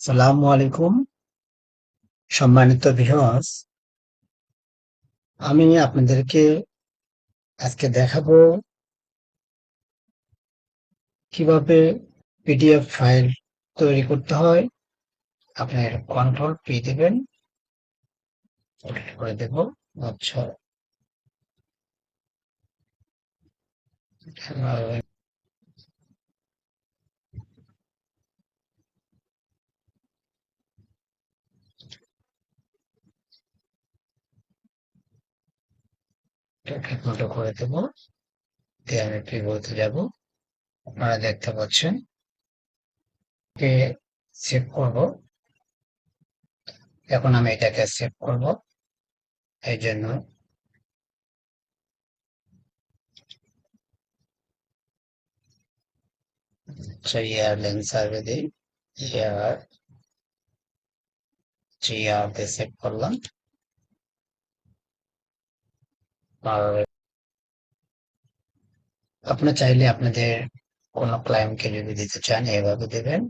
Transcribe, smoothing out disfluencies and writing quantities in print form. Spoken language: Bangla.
সালামু আলাইকুম, সম্মানিত ভিউয়ার্স। আমি আপনাদেরকে আজকে দেখাবো কিভাবে পিডিএফ ফাইল তৈরি করতে হয়। আপনার কন্ট্রোল পি দিবেন, করে দেব। আচ্ছা, ঠিক মতো করে দেব, দিয়ে আমি পি বলতে যাব। আপনারা দেখতে পাচ্ছেন, কে সেভ করব। এখন আমি এটাকে সেভ করব, এই জন্য ইয়ারলাইন সার্ভে দিই। ইয়ার দিয়ে সেভ করলাম। আর আপনারা চাইলে আপনাদের কোনো ক্লায়েন্টকে যদি দিতে চান এভাবে দেবেন।